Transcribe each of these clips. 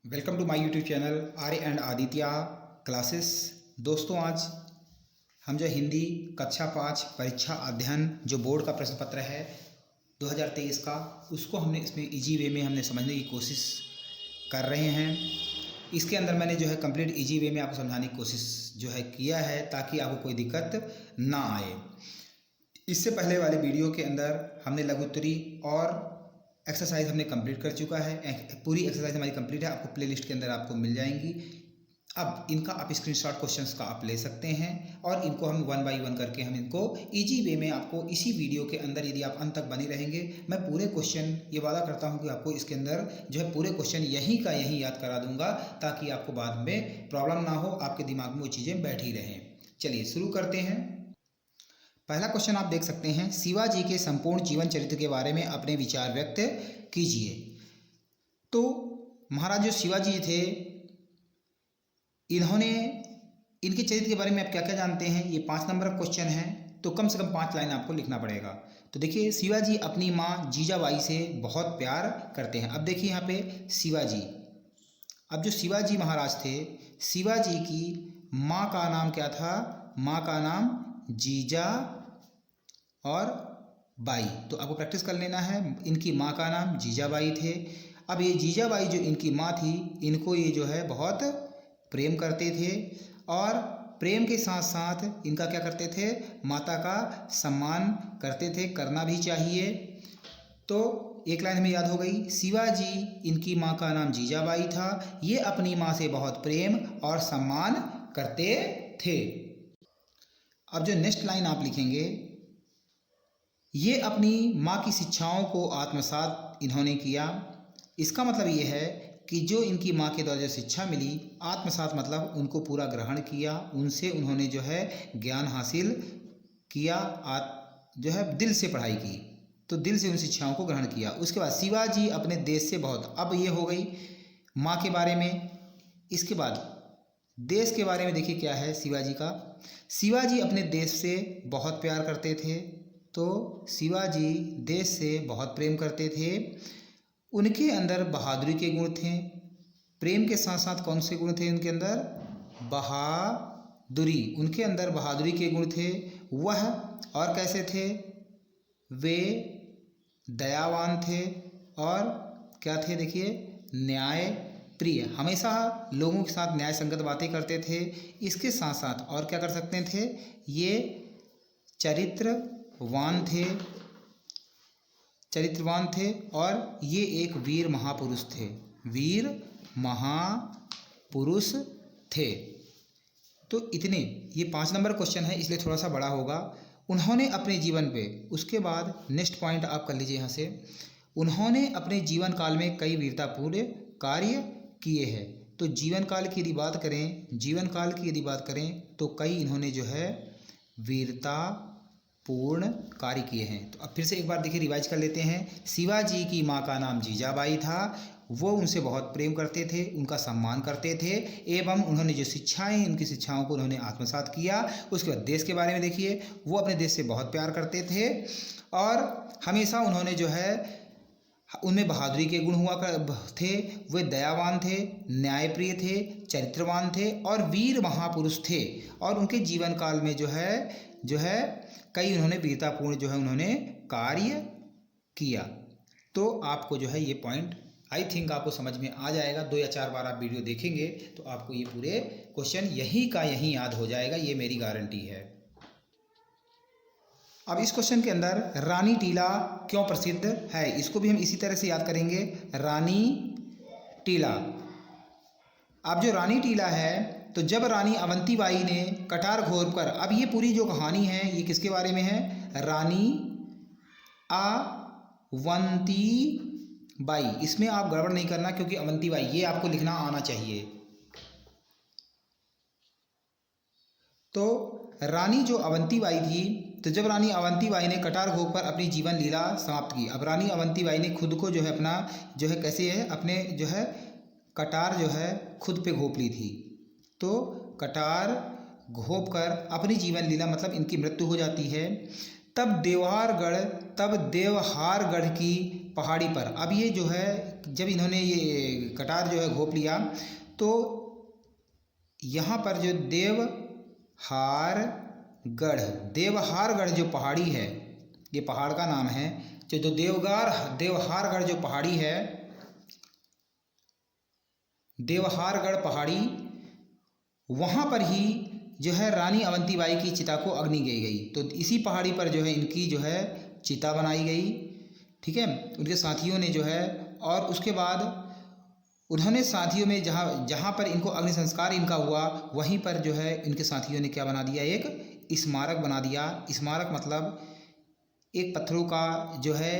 Welcome to my YouTube channel Arya and Aditya classes. दोस्तों, आज हम जो हिंदी कक्षा 5 परीक्षा अध्ययन जो बोर्ड का प्रश्न पत्र है 2023 का, उसको हमने इसमें इजी वे में हमने समझने की कोशिश कर रहे हैं। इसके अंदर मैंने जो है कंप्लीट इजी वे में आपको समझाने की कोशिश जो है किया है, ताकि आपको कोई दिक्कत ना आए। इससे पहले वाले वीडियो के अंदर हमने लघुत्तरी और एक्सरसाइज हमने कंप्लीट कर चुका है। पूरी एक्सरसाइज हमारी कंप्लीट है, आपको प्लेलिस्ट के अंदर आपको मिल जाएंगी। अब इनका आप स्क्रीनशॉट क्वेश्चंस का आप ले सकते हैं और इनको हम 1 बाय 1 करके हम इनको इजी वे में आपको इसी वीडियो के अंदर, यदि आप अंत तक बने रहेंगे, मैं पूरे क्वेश्चन ये वादा करता हूँ कि आपको इसके अंदर जो है पूरे क्वेश्चन यहीं का यहीं याद करा दूंगा, ताकि आपको बाद में प्रॉब्लम ना हो, आपके दिमाग में वो चीज़ें बैठी रहें। चलिए शुरू करते हैं। पहला क्वेश्चन आप देख सकते हैं, शिवाजी के संपूर्ण जीवन चरित्र के बारे में अपने विचार व्यक्त कीजिए। तो महाराज जो शिवाजी थे, इन्होंने इनके चरित्र के बारे में आप क्या क्या जानते हैं, ये 5 नंबर का क्वेश्चन है, तो कम से कम 5 लाइन आपको लिखना पड़ेगा। तो देखिए, शिवाजी अपनी माँ जीजाबाई से बहुत प्यार करते हैं। अब देखिए यहाँ पे शिवाजी, अब जो शिवाजी महाराज थे, शिवाजी की माँ का नाम क्या था? माँ का नाम जीजा और बाई। तो आपको प्रैक्टिस कर लेना है। इनकी माँ का नाम जीजाबाई थे। अब ये जीजाबाई जो इनकी माँ थी, इनको ये जो है बहुत प्रेम करते थे, और प्रेम के साथ साथ इनका क्या करते थे? माता का सम्मान करते थे, करना भी चाहिए। तो एक लाइन हमें याद हो गई, शिवाजी इनकी माँ का नाम जीजाबाई था, ये अपनी माँ से बहुत प्रेम और सम्मान करते थे। अब जो नेक्स्ट लाइन आप लिखेंगे, ये अपनी माँ की शिक्षाओं को आत्मसात इन्होंने किया। इसका मतलब ये है कि जो इनकी माँ के द्वारा जो शिक्षा मिली, आत्मसात मतलब उनको पूरा ग्रहण किया, उनसे उन्होंने जो है ज्ञान हासिल किया, जो है दिल से पढ़ाई की, तो दिल से उन शिक्षाओं को ग्रहण किया। उसके बाद शिवाजी अपने देश से बहुत, अब ये हो गई माँ के बारे में। इसके बाद देश के बारे में देखिए क्या है शिवाजी का। शिवाजी अपने देश से बहुत प्यार करते थे, तो शिवाजी देश से बहुत प्रेम करते थे। उनके अंदर बहादुरी के गुण थे। प्रेम के साथ साथ कौन से गुण थे उनके अंदर? बहादुरी। उनके अंदर बहादुरी के गुण थे। वह और कैसे थे? वे दयावान थे, और क्या थे? देखिए, न्याय प्रिय, हमेशा लोगों के साथ न्याय संगत बातें करते थे। इसके साथ साथ और क्या कर सकते थे? ये चरित्रवान थे, और ये एक वीर महापुरुष थे। वीर महापुरुष थे। तो इतने, ये 5 नंबर क्वेश्चन है, इसलिए थोड़ा सा बड़ा होगा। उन्होंने अपने जीवन पे, उसके बाद नेक्स्ट पॉइंट आप कर लीजिए यहाँ से, उन्होंने अपने जीवन काल में कई वीरतापूर्ण कार्य किए हैं। तो जीवन काल की यदि बात करें तो कई इन्होंने जो है वीरतापूर्ण कार्य किए हैं। तो अब फिर से एक बार देखिए, रिवाइज कर लेते हैं। शिवाजी की माँ का नाम जीजाबाई था, वो उनसे बहुत प्रेम करते थे, उनका सम्मान करते थे, एवं उन्होंने जो शिक्षाएं, उनकी शिक्षाओं को उन्होंने आत्मसात किया। उसके बाद देश के बारे में देखिए, वो अपने देश से बहुत प्यार करते थे, और हमेशा उन्होंने जो है उनमें बहादुरी के गुण हुआ थे। वे दयावान थे, न्यायप्रिय थे, चरित्रवान थे, और वीर महापुरुष थे। और उनके जीवन काल में जो है कई उन्होंने वीरतापूर्ण जो है उन्होंने कार्य किया। तो आपको जो है ये पॉइंट आई थिंक आपको समझ में आ जाएगा। 2 या 4 बार आप वीडियो देखेंगे तो आपको ये पूरे क्वेश्चन यहीं का यहीं याद हो जाएगा, ये मेरी गारंटी है। अब इस क्वेश्चन के अंदर रानी टीला क्यों प्रसिद्ध है, इसको भी हम इसी तरह से याद करेंगे। रानी टीला, अब जो रानी टीला है, तो जब रानी अवंतीबाई ने कटार घोर कर, अब ये पूरी जो कहानी है ये किसके बारे में है? रानी अवंतीबाई। इसमें आप गड़बड़ नहीं करना, क्योंकि अवंतीबाई ये आपको लिखना आना चाहिए। तो रानी जो अवंतीबाई थी, तो जब रानी अवंतीबाई ने कटार घोप पर अपनी जीवन लीला समाप्त की। अब रानी अवंतीबाई ने खुद को जो है अपना जो है कैसे है, अपने जो है कटार जो है खुद पे घोप ली थी। तो कटार घोप कर अपनी जीवन लीला मतलब इनकी मृत्यु हो जाती है। तब देवहारगढ़ की पहाड़ी पर, अब ये जो है जब इन्होंने ये कटार जो है घोंप लिया तो यहाँ पर जो देवहारगढ़ जो पहाड़ी है, ये पहाड़ का नाम है, जो देवहारगढ़ जो पहाड़ी है, देवहारगढ़ पहाड़ी, वहाँ पर ही जो है रानी अवंतीबाई की चिता को अग्नि दी गई। तो इसी पहाड़ी पर जो है इनकी जो है चिता बनाई गई, ठीक है, उनके साथियों ने जो है। और उसके बाद उन्होंने साथियों में जहाँ पर इनको अग्नि संस्कार इनका हुआ, वहीं पर जो है इनके साथियों ने क्या बना दिया, एक स्मारक बना दिया। स्मारक मतलब एक पत्थरों का जो है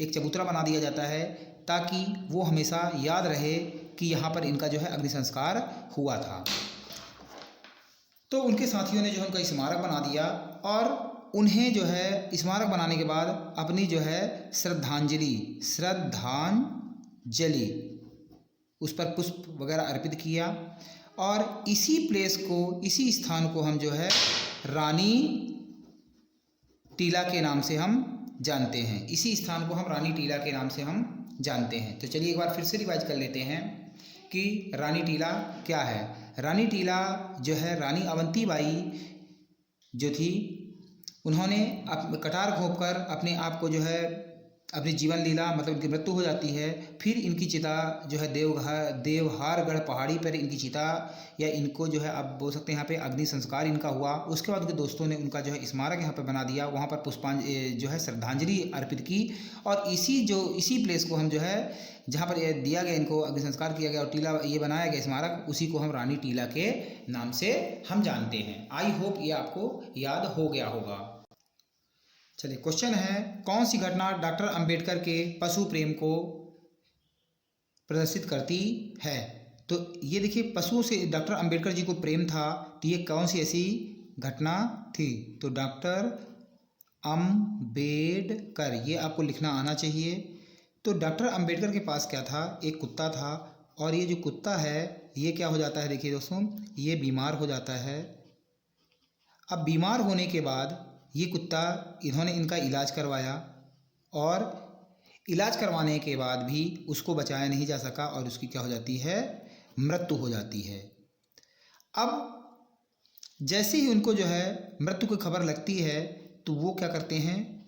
एक चबूतरा बना दिया जाता है, ताकि वो हमेशा याद रहे कि यहाँ पर इनका जो है अग्नि संस्कार हुआ था। तो उनके साथियों ने जो है उनका स्मारक बना दिया और उन्हें जो है स्मारक बनाने के बाद अपनी जो है श्रद्धांजलि उस पर पुष्प वगैरह अर्पित किया। और इसी स्थान को हम जो है रानी टीला के नाम से हम जानते हैं। इसी स्थान को हम रानी टीला के नाम से हम जानते हैं। तो चलिए एक बार फिर से रिवाइज कर लेते हैं कि रानी टीला क्या है। रानी टीला जो है रानी अवंतीबाई जो थी, उन्होंने कटार घोंप कर अपने आप को जो है अपनी जीवन लीला मतलब इनकी मृत्यु हो जाती है। फिर इनकी चिता जो है देवहारगढ़ पहाड़ी पर इनकी चिता या इनको जो है आप बोल सकते हैं यहाँ पे अग्नि संस्कार इनका हुआ। उसके बाद उनके दोस्तों ने उनका जो है स्मारक यहाँ पे बना दिया, वहाँ पर जो है श्रद्धांजलि अर्पित की। और इसी प्लेस को हम जो है जहाँ पर दिया गया, इनको अग्नि संस्कार किया गया और टीला ये बनाया गया स्मारक, उसी को हम रानी टीला के नाम से हम जानते हैं। आई होप ये आपको याद हो गया होगा। चलिए क्वेश्चन है, कौन सी घटना डॉक्टर अंबेडकर के पशु प्रेम को प्रदर्शित करती है। तो ये देखिए, पशुओं से डॉक्टर अंबेडकर जी को प्रेम था, तो ये कौन सी ऐसी घटना थी। तो डॉक्टर अंबेडकर, ये आपको लिखना आना चाहिए। तो डॉक्टर अंबेडकर के पास क्या था, एक कुत्ता था। और ये जो कुत्ता है ये क्या हो जाता है, देखिए दोस्तों, ये बीमार हो जाता है। अब बीमार होने के बाद ये कुत्ता, इन्होंने इनका इलाज करवाया और इलाज करवाने के बाद भी उसको बचाया नहीं जा सका और उसकी क्या हो जाती है, मृत्यु हो जाती है। अब जैसे ही उनको जो है मृत्यु की खबर लगती है तो वो क्या करते हैं,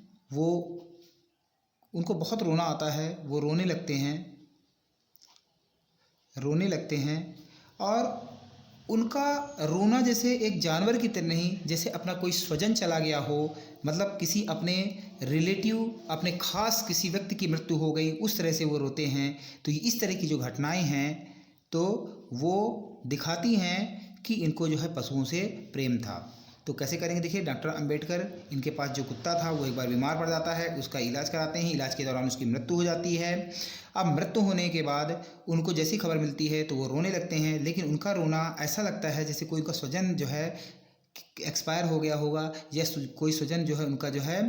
उनको बहुत रोना आता है, वो रोने लगते हैं और उनका रोना जैसे एक जानवर की तरह नहीं, जैसे अपना कोई स्वजन चला गया हो, मतलब किसी अपने रिलेटिव, अपने खास किसी व्यक्ति की मृत्यु हो गई, उस तरह से वो रोते हैं। तो इस तरह की जो घटनाएं हैं तो वो दिखाती हैं कि इनको जो है पशुओं से प्रेम था। तो कैसे करेंगे, देखिए, डॉक्टर अंबेडकर, इनके पास जो कुत्ता था वो एक बार बीमार पड़ जाता है, उसका इलाज कराते हैं, इलाज के दौरान उसकी मृत्यु हो जाती है। अब मृत्यु होने के बाद उनको जैसी खबर मिलती है तो वो रोने लगते हैं, लेकिन उनका रोना ऐसा लगता है जैसे कोई उनका स्वजन जो है एक्सपायर हो गया होगा या कोई स्वजन जो है उनका जो है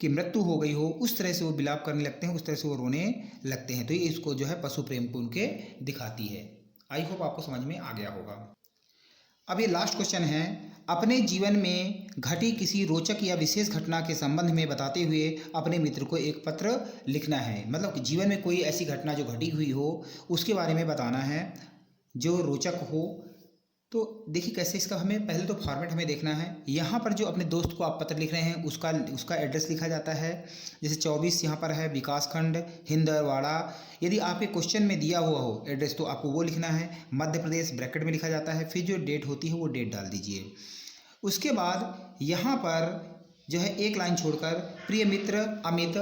कि मृत्यु हो गई हो, उस तरह से वो विलाप करने लगते हैं, उस तरह से वो रोने लगते हैं। तो ये इसको जो है पशु प्रेम को उनके दिखाती है। आई होप आपको समझ में आ गया होगा। अब ये लास्ट क्वेश्चन है, अपने जीवन में घटी किसी रोचक या विशेष घटना के संबंध में बताते हुए अपने मित्र को एक पत्र लिखना है। मतलब जीवन में कोई ऐसी घटना जो घटी हुई हो उसके बारे में बताना है जो रोचक हो। तो देखिए कैसे, इसका हमें पहले तो फॉर्मेट हमें देखना है। यहाँ पर जो अपने दोस्त को आप पत्र लिख रहे हैं उसका एड्रेस लिखा जाता है। जैसे 24 यहाँ पर है विकासखंड हिंदरवाड़ा। यदि आपके क्वेश्चन में दिया हुआ हो एड्रेस तो आपको वो लिखना है। मध्य प्रदेश ब्रैकेट में लिखा जाता है, फिर जो डेट होती है वो डेट डाल दीजिए। उसके बाद यहाँ पर जो है एक लाइन छोड़कर प्रिय मित्र अमित।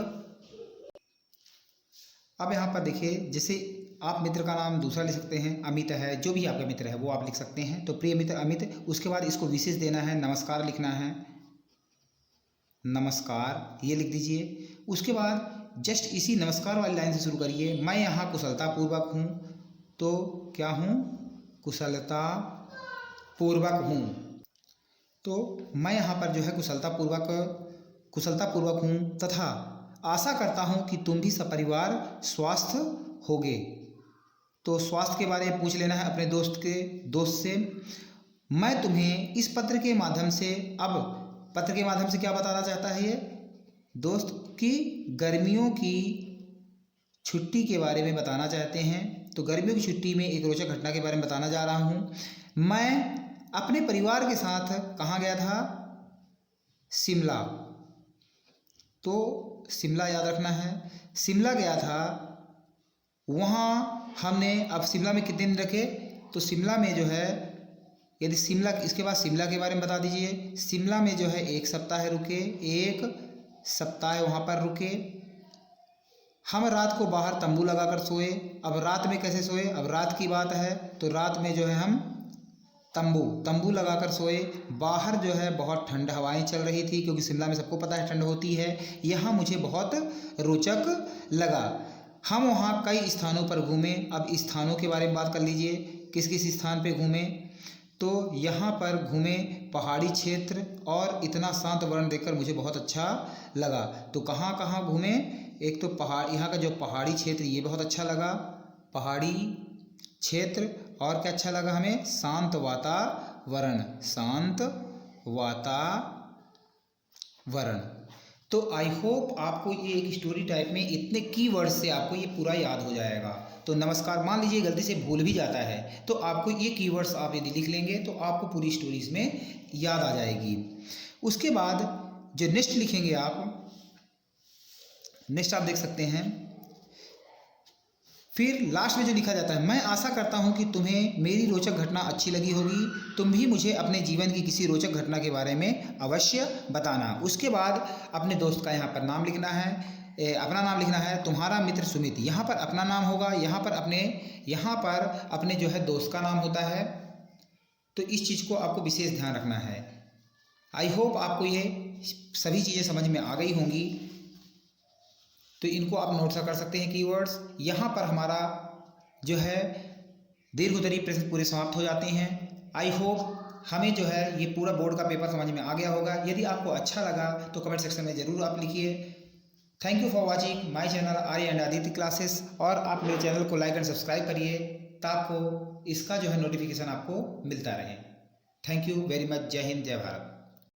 अब यहाँ पर देखिए, जैसे आप मित्र का नाम दूसरा लिख सकते हैं, अमित है, जो भी आपका मित्र है वो आप लिख सकते हैं। तो प्रिय मित्र अमित, उसके बाद इसको विशेष देना है, नमस्कार लिखना है, नमस्कार ये लिख दीजिए। उसके बाद जस्ट इसी नमस्कार वाली लाइन से शुरू करिए, मैं यहाँ कुशलतापूर्वक हूँ। तो क्या हूँ, कुशलतापूर्वक हूँ। तो मैं यहाँ पर जो है कुशलतापूर्वक हूँ तथा आशा करता हूँ कि तुम भी सपरिवार स्वस्थ होगे। तो स्वास्थ्य के बारे में पूछ लेना है अपने दोस्त से। मैं तुम्हें इस पत्र के माध्यम से, अब पत्र के माध्यम से क्या बताना चाहता है ये दोस्त, कि गर्मियों की छुट्टी के बारे में बताना चाहते हैं। तो गर्मियों की छुट्टी में एक रोचक घटना के बारे में बताना जा रहा हूँ। मैं अपने परिवार के साथ कहाँ गया था? शिमला। तो शिमला याद रखना है, शिमला गया था। वहाँ हमने, अब शिमला में कितने दिन रखे? तो शिमला में जो है, यदि शिमला, इसके बाद शिमला के बारे में बता दीजिए। शिमला में जो है 1 सप्ताह रुके, 1 सप्ताह वहाँ पर रुके। हम रात को बाहर तंबू लगाकर सोए। अब रात में कैसे सोए? अब रात की बात है, तो रात में जो है हम तंबू लगाकर सोए। बाहर जो है बहुत ठंड हवाएं चल रही थी, क्योंकि शिमला में सबको पता है ठंड होती है। यह मुझे बहुत रोचक लगा। हम वहाँ कई स्थानों पर घूमे। अब स्थानों के बारे में बात कर लीजिए, किस किस स्थान पे घूमे? तो यहाँ पर घूमे पहाड़ी क्षेत्र, और इतना शांत वातावरण देखकर मुझे बहुत अच्छा लगा। तो कहाँ कहाँ घूमे? एक तो पहाड़, यहाँ का जो पहाड़ी क्षेत्र ये बहुत अच्छा लगा, पहाड़ी क्षेत्र। और क्या अच्छा लगा हमें? शांत वातावरण, शांत वातावरण। तो आई होप आपको ये एक स्टोरी टाइप में इतने कीवर्ड से आपको ये पूरा याद हो जाएगा। तो नमस्कार, मान लीजिए गलती से भूल भी जाता है, तो आपको ये कीवर्ड्स आप यदि लिख लेंगे तो आपको पूरी स्टोरीज में याद आ जाएगी। उसके बाद जो नेक्स्ट लिखेंगे आप, नेक्स्ट आप देख सकते हैं, फिर लास्ट में जो लिखा जाता है, मैं आशा करता हूँ कि तुम्हें मेरी रोचक घटना अच्छी लगी होगी। तुम भी मुझे अपने जीवन की किसी रोचक घटना के बारे में अवश्य बताना। उसके बाद अपने दोस्त का यहाँ पर नाम लिखना है, अपना नाम लिखना है, तुम्हारा मित्र सुमित। यहाँ पर अपना नाम होगा, यहाँ पर अपने जो है दोस्त का नाम होता है। तो इस चीज़ को आपको विशेष ध्यान रखना है। आई होप आपको ये सभी चीज़ें समझ में आ गई होंगी। तो इनको आप नोट कर सकते हैं कीवर्ड्स। यहाँ पर हमारा जो है दीर्घोत्तरीय प्रश्न पूरे समाप्त हो जाते हैं। आई होप हमें जो है ये पूरा बोर्ड का पेपर समझ में आ गया होगा। यदि आपको अच्छा लगा तो कमेंट सेक्शन में ज़रूर आप लिखिए। Thank you for watching my channel Arya and Aditya classes. और आप मेरे चैनल को लाइक एंड सब्सक्राइब करिए, ताकि इसका जो है नोटिफिकेशन आपको मिलता रहे। Thank you very much. जय हिंद, जय भारत।